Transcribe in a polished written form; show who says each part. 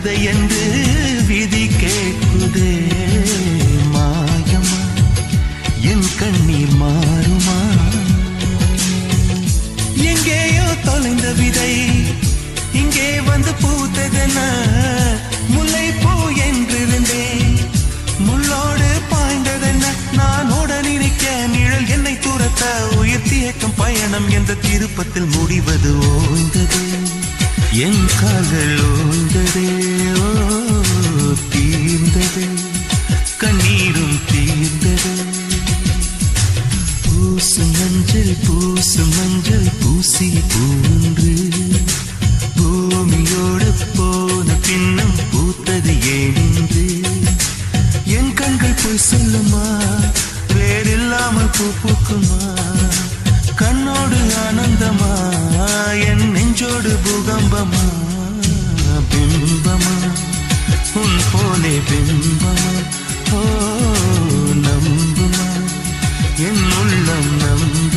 Speaker 1: கதை என்று விதி கேட்குதே. மாயமா என் கண்ணீர் மாறுமா? எங்கேயோ தொலைந்த விதை இங்கே வந்து பூத்ததென முல்லை பூ என்றிருந்தேன். முள்ளோடு பாய்ந்ததென்ன நான் ஓட நினைக்க நிழல் என்னை துரத்த உயிர் தியக்கம் பயணம் என்ற திருப்பத்தில் முடிவது ஓய்ந்தது. என் கால்கள் ஓய்ந்ததே, ஓ தீர்ந்தது, கண்ணீரும் தீர்ந்தது. பூசும் மஞ்சள் பூசும் மஞ்சள் பூசிய பூன்று பூமியோடு போன பின்னும் பூத்தது ஏனென்று என் கண்கள் போய் சொல்லுமா? வேறில்லாமல் பூ பூக்குமா? கண்ணோடு ஆனந்தமா என் நெஞ்சோடு பூகம்பமா? பிம்பமா உன் போலே பிம்பமா? ஓ நம்புமா என் உள்ளம் நம்ப